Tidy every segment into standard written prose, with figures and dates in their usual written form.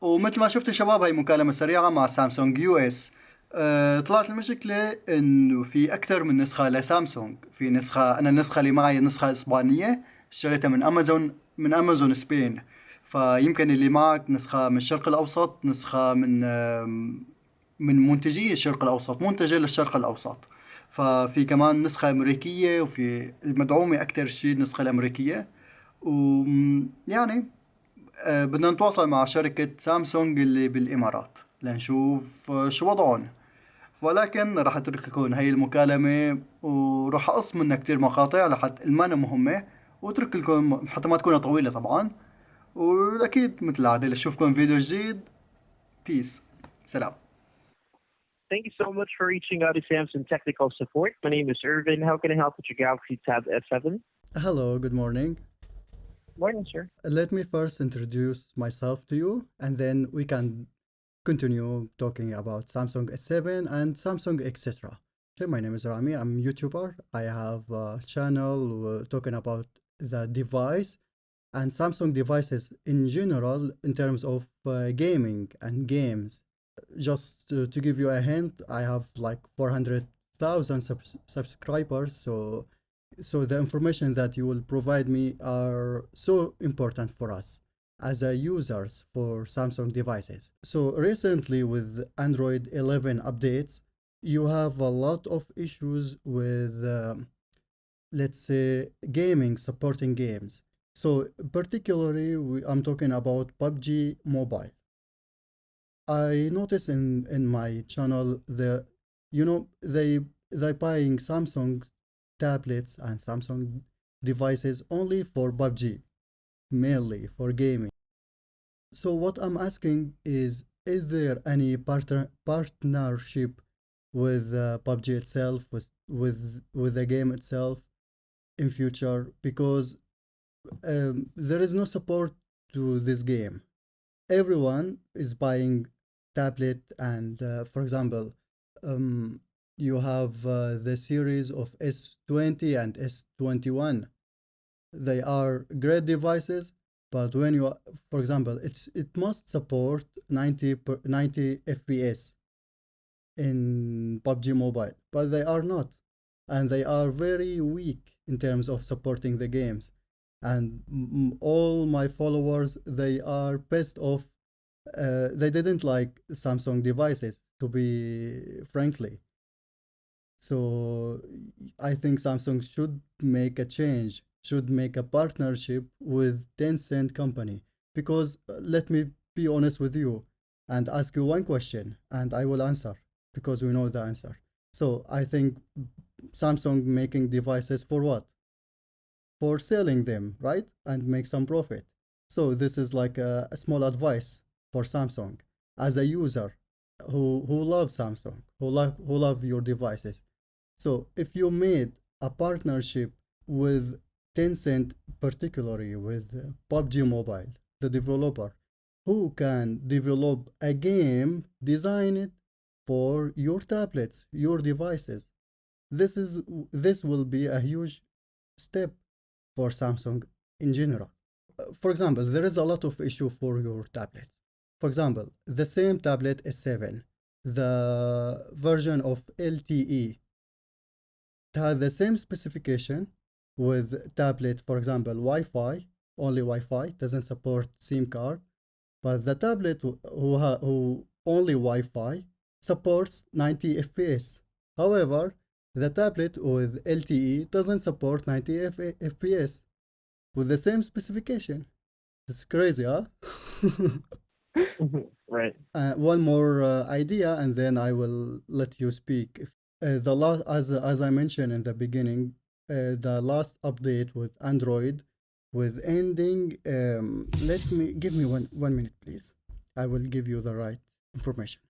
ومثل ما شفتوا شباب، هاي مكالمة سريعة مع سامسونج يو اس. طلعت المشكلة انه في اكثر من نسخة لسامسونج. في نسخة، انا النسخة اللي معي نسخة اسبانية، اشتريتها من امازون، من امازون سبين. فيمكن اللي معك نسخة من الشرق الاوسط، نسخة من منتجي الشرق الاوسط، منتجة للشرق الاوسط. ففي كمان نسخة امريكية، وفي المدعومة اكثر شيء النسخة الامريكية. ويعني بدنا نتواصل مع شركة سامسونج اللي بالإمارات لنشوف شو وضعهم. ولكن راح أترك لكم هاي المكالمة، وراح أقص منها كتير مقاطع لحتى المانة مهمة، واترك لكم حتى ما تكون طويلة طبعا. وأكيد مثل العادة لشوفكم فيديو جديد. بيس. سلام. Thank you so much for reaching out to Samsung Technical Support. My name is Irvin. How can I help with your Galaxy Tab S7? Hello, good morning. Morning, sir. Let me first introduce myself to you, and then we can continue talking about Samsung S7 and Samsung etc. Okay, my name is Rami. I'm a YouTuber. I have a channel talking about the device and Samsung devices in general in terms of gaming and games. Just to give you a hint, I have like 400,000 subscribers, so the information that you will provide me are so important for us as a users for Samsung devices. So recently with Android 11 updates, you have a lot of issues with let's say gaming, supporting games. So particularly I'm talking about PUBG Mobile. I notice in my channel they buying Samsung tablets and Samsung devices only for PUBG, mainly for gaming. So what I'm asking is there any partnership with PUBG itself, with the game itself in future? Because there is no support to this game. Everyone is buying tablet, and for example, you have the series of S20 and S21. They are great devices, but when you, for example, it must support 90 FPS in PUBG Mobile, but they are not, and they are very weak in terms of supporting the games. And all my followers, they are pissed off. They didn't like Samsung devices, to be frankly. So I think Samsung should make a change, should make a partnership with Tencent company. Because let me be honest with you and ask you one question, and I will answer because we know the answer. So I think Samsung making devices for what? For selling them, right? And make some profit. So this is like a small advice for Samsung as a user who loves Samsung, who love your devices. So if you made a partnership with Tencent, particularly with PUBG Mobile, the developer, who can develop a game, design it for your tablets, your devices, this will be a huge step for Samsung in general. For example, there is a lot of issue for your tablets. For example, the same tablet S7, the version of LTE, it has the same specification with tablet, for example, Wi-Fi, only Wi-Fi, doesn't support SIM card, but the tablet who only Wi-Fi supports 90 FPS. However, the tablet with LTE doesn't support 90 FPS with the same specification. It's crazy, huh? Right. One more idea, and then I will let you speak. The last, as I mentioned in the beginning, the last update with Android, with ending. Give me one minute, please. I will give you the right information.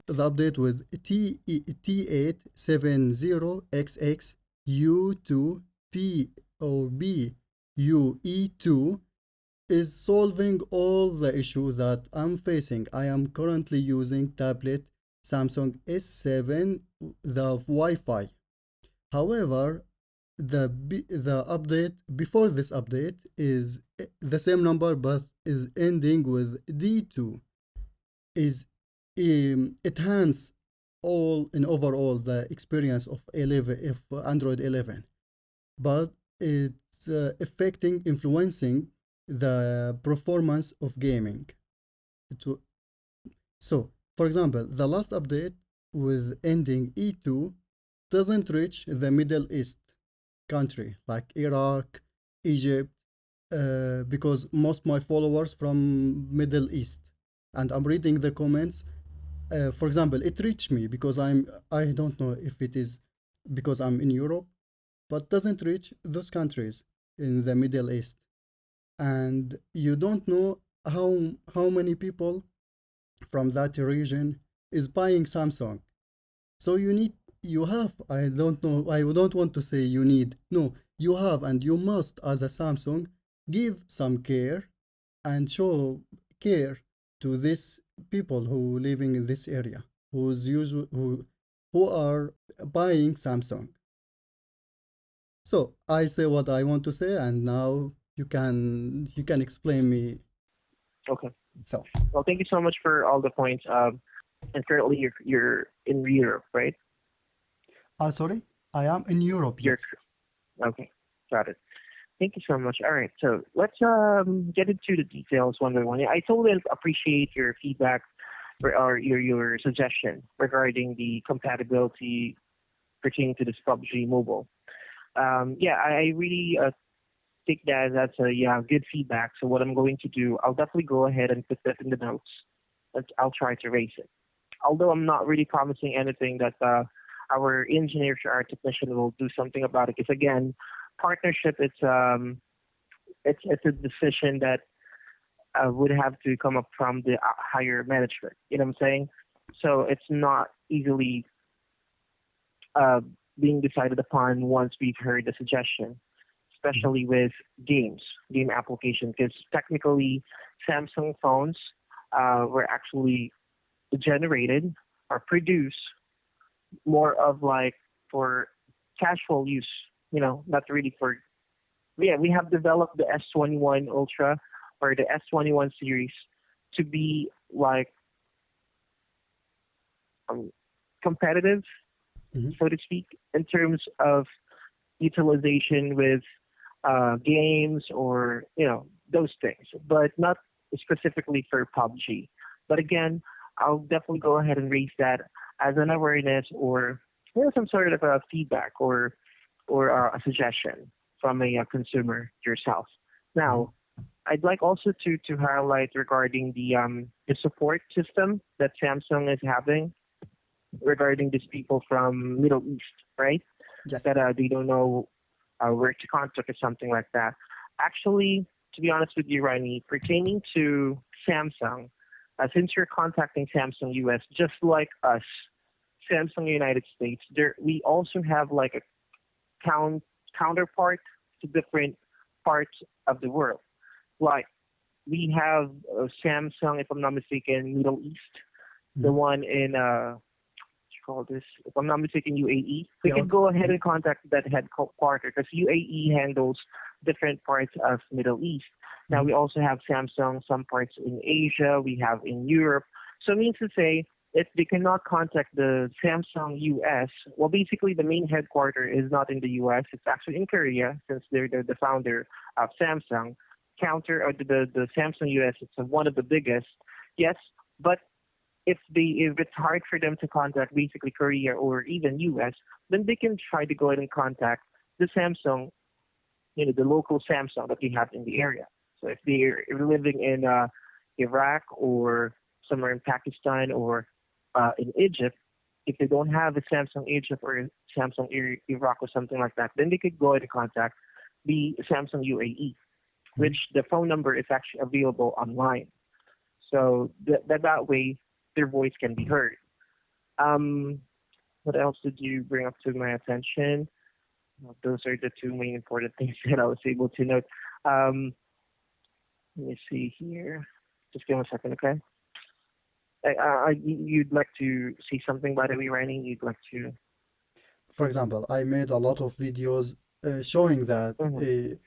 The update with T870XXUBE2 is solving all the issues that I'm facing. I am currently using tablet Samsung S7, the Wi-Fi. However, the update before this update is the same number but is ending with D2. is enhance all in overall the experience of 11 of Android 11, but it's influencing the performance of gaming. So, for example, the last update with ending E2 doesn't reach the Middle East country like Iraq, Egypt, because most my followers from Middle East, and I'm reading the comments. For example, it reached me because I don't know if it is because I'm in Europe, but doesn't reach those countries in the Middle East, and you don't know how many people from that region is buying Samsung. So you have, I don't know, I don't want to say you need, no, you have and you must, as a Samsung, give some care and show care to these people who living in this area, who are buying Samsung. So I say what I want to say, and now you can explain me. Okay. So Well, thank you so much for all the points. And currently you're in Europe, right? sorry, I am in Europe. You're Yes. okay. Got it. Thank you so much. All right, so let's get into the details one by one. I totally appreciate your feedback or your suggestion regarding the compatibility pertaining to this PUBG Mobile. Yeah, I really take that as a good feedback. So what I'm going to do, I'll definitely go ahead and put that in the notes. I'll try to raise it. Although I'm not really promising anything that our engineers or our technician will do something about it. Because again, partnership, it's a decision that would have to come up from the higher management. You know what I'm saying? So it's not easily being decided upon once we've heard the suggestion, especially with game application, because technically Samsung phones were actually generated or produced more of like for casual use, not really for. Yeah, we have developed the S21 Ultra or the S21 series to be like competitive, Mhm. so to speak, in terms of utilization with games or those things, but not specifically for PUBG. But again, I'll definitely go ahead and raise that as an awareness or some sort of a feedback or a suggestion from a consumer yourself. Now, I'd like also to highlight regarding the support system that Samsung is having regarding these people from Middle East, right? Yes. That they don't know where to contact or something like that. Actually, to be honest with you, Ronnie, pertaining to Samsung, since you're contacting Samsung US, just like us, Samsung United States, we also have like a counterpart to different parts of the world. Like we have Samsung, if I'm not mistaken, Middle East, the one in what you call this? If I'm not mistaken, UAE. We Yeah. could go ahead and contact that headquarter because UAE handles different parts of Middle East. Now we also have Samsung, some parts in Asia, we have in Europe. So it means to say, if they cannot contact the Samsung US, well, basically the main headquarter is not in the US. It's actually in Korea, since they're the founder of Samsung. The Samsung US, it's one of the biggest. Yes, but if it's hard for them to contact basically Korea or even US, then they can try to go ahead and contact the Samsung, the local Samsung that they have in the area. So if they're living in Iraq or somewhere in Pakistan or in Egypt, if they don't have a Samsung Egypt or Samsung Iraq or something like that, then they could go ahead and contact the Samsung UAE, which the phone number is actually available online. So that way their voice can be heard. What else did you bring up to my attention? Well, those are the two main important things that I was able to note. Let me see here. Just give me a second, okay? You'd like to see something, by the way, Rani? You'd like to. For example, I made a lot of videos showing that Mhm.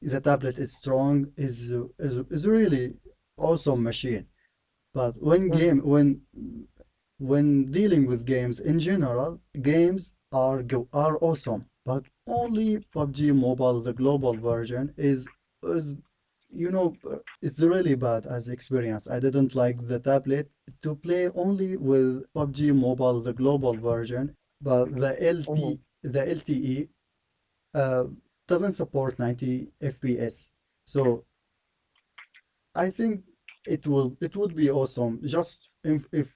the tablet is strong, is really awesome machine. But when dealing with games in general, games are awesome. But only PUBG Mobile, the global version, is it's really bad as experience. I didn't like the tablet to play only with PUBG Mobile, the global version, but Mhm. the LTE uh, doesn't support 90 FPS. So I think it would be awesome just if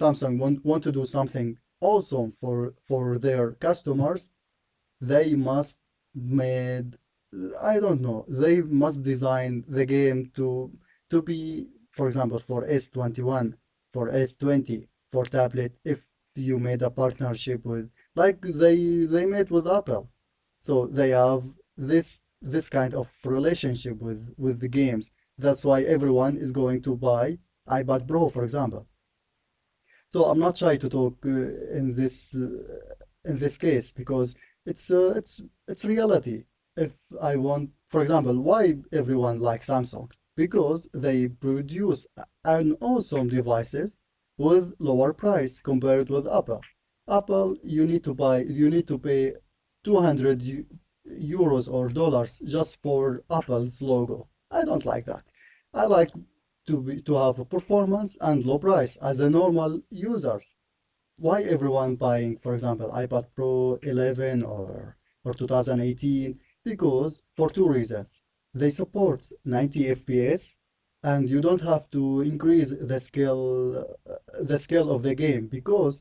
Samsung want to do something awesome for their customers, they must made I don't know, they must design the game to be, for example, for S21, for S20, for tablet, if you made a partnership with, like they made with Apple. So they have this kind of relationship with the games. That's why everyone is going to buy iPad Pro, for example. So I'm not shy to talk in this case because it's reality. If I want, for example, why everyone likes Samsung? Because they produce an awesome devices with lower price compared with Apple. Apple, you need to pay 200 euros or dollars just for Apple's logo. I don't like that. I like to have a performance and low price as a normal user. Why everyone buying, for example, iPad Pro 11 or 2018? Because for two reasons. They support 90 FPS and you don't have to increase the scale of the game because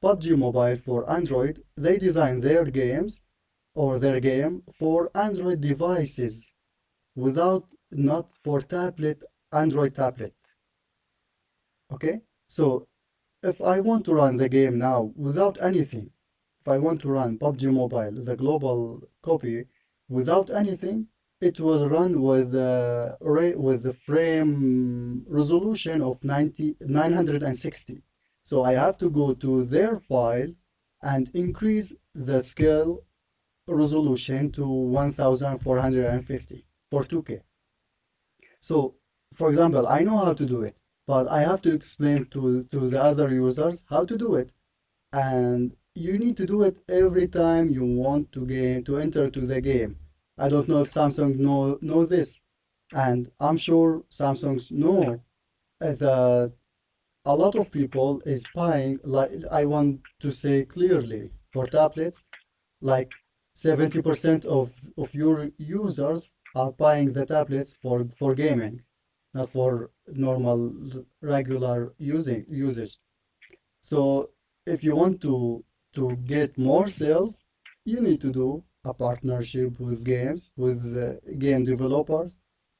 PUBG Mobile for Android, they design their games or their game for Android devices without not for tablet, Android tablet. Okay? So if I want to run the game now without anything, if I want to run PUBG Mobile, the global copy, without anything, it will run with the frame resolution of 960. So I have to go to their file and increase the scale resolution to 1450 for 2K. So, for example, I know how to do it, but I have to explain to the other users how to do it. And you need to do it every time you want to enter to the game. I don't know if Samsung know this, and I'm sure Samsung's know that a lot of people is buying, like I want to say clearly, for tablets, like 70% of your users are buying the tablets for gaming, not for normal regular usage. So if you want to get more sales, you need to do a partnership with games, with game developers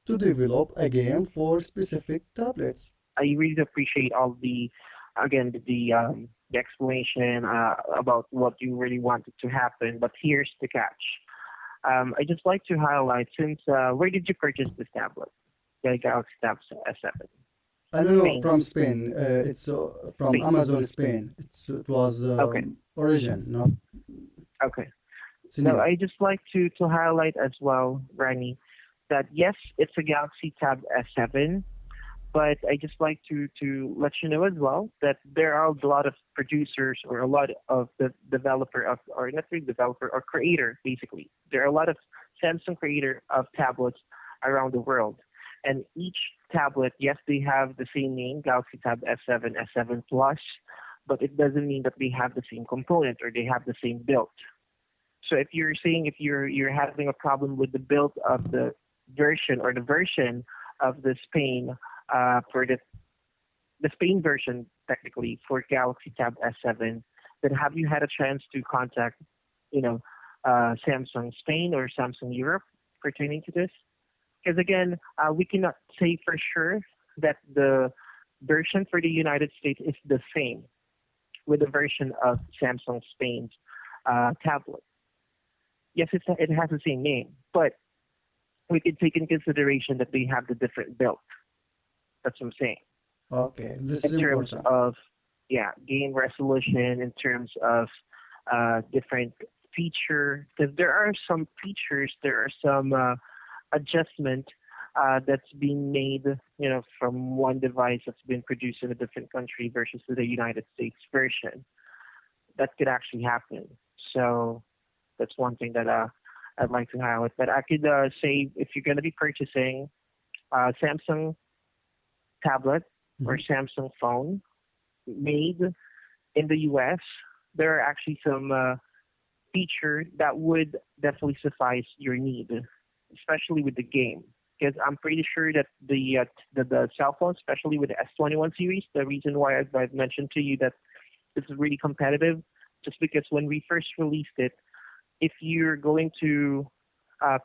to develop a game for specific tablets. I really appreciate all the, again, the explanation about what you really wanted to happen. But here's the catch. I just like to highlight since where did you purchase this tablet? The Galaxy Tab S7. I don't know, Spain. from Spain. It's from Spain. Amazon Spain. It was Okay. origin, not Okay. Now Sennheiser. I just like to highlight as well, Rani, that yes, it's a Galaxy Tab S7, but I just like to let you know as well that there are a lot of producers or a lot of the developer of, or not really developer or creator basically. There are a lot of Samsung creator of tablets around the world, and each tablet, yes, they have the same name, Galaxy Tab S7, S7 Plus, but it doesn't mean that they have the same component or they have the same build. So if you're saying if you're having a problem with the build of the version or the version of the Spain for the Spain version technically for Galaxy Tab S7, then have you had a chance to contact, you know, Samsung Spain or Samsung Europe pertaining to this? Because again, we cannot say for sure that the version for the United States is the same with the version of Samsung Spain's tablet. Yes, it has the same name, but we can take in consideration that they have the different build. That's what I'm saying. Okay, this is In terms important. of, yeah, game resolution, in terms of different feature, because there are some features, there are some adjustment that's being made, from one device that's been produced in a different country versus the United States version. That could actually happen. So that's one thing that I'd like to highlight. But I could say if you're going to be purchasing a Samsung tablet or Samsung phone made in the US, there are actually some features that would definitely suffice your need, especially with the game. Because I'm pretty sure that the cell phone, especially with the S21 series, the reason why I've mentioned to you that this is really competitive, just because when we first released it, if you're going to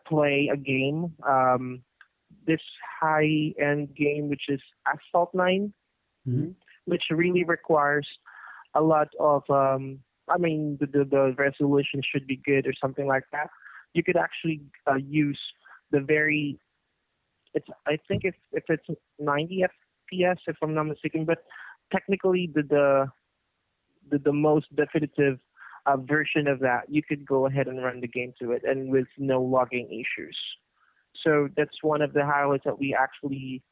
play a game, this high-end game, which is Asphalt 9, which really requires a lot of, the resolution should be good or something like that. You could actually use the very, I think if it's 90 FPS, if I'm not mistaken, but technically the most definitive version of that, you could go ahead and run the game to it and with no logging issues. So that's one of the highlights that we actually,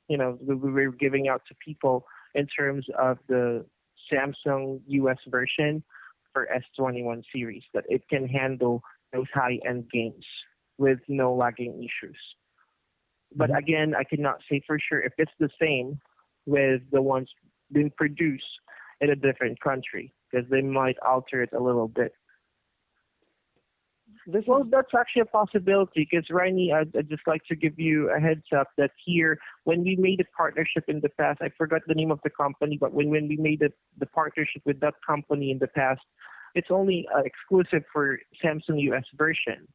we were giving out to people in terms of the Samsung US version for S21 series, that it can handle those high-end games with no lagging issues. But again, I cannot say for sure if it's the same with the ones being produced in a different country, because they might alter it a little bit. Well, that's actually a possibility, because Rainy, I'd just like to give you a heads up that here, when we made a partnership in the past, I forgot the name of the company, but when we made the partnership with that company in the past, it's only exclusive for Samsung US version.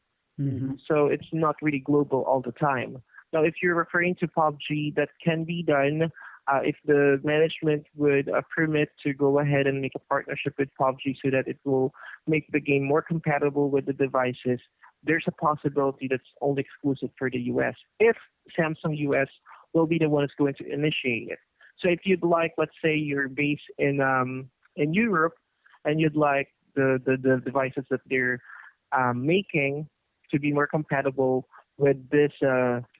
So it's not really global all the time. Now, if you're referring to PUBG, that can be done if the management would permit to go ahead and make a partnership with PUBG so that it will make the game more compatible with the devices. There's a possibility that's only exclusive for the US if Samsung US will be the one that's going to initiate it. So if you'd like, let's say you're based in Europe and you'd like the devices that they're making to be more compatible with this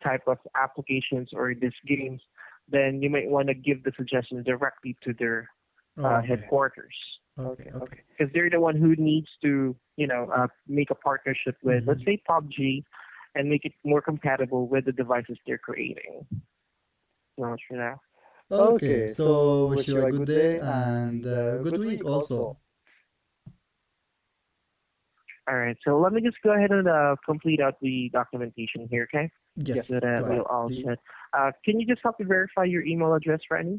type of applications or these games, then you might want to give the suggestion directly to their headquarters. Okay. Because they're the one who needs to, make a partnership with, let's say, PUBG, and make it more compatible with the devices they're creating. Not sure now. Okay, so wish you a good day and good week also. All right, so let me just go ahead and complete out the documentation here, okay? Yes, So that go ahead, we'll all please. set. Can you just help me verify your email address, Randy?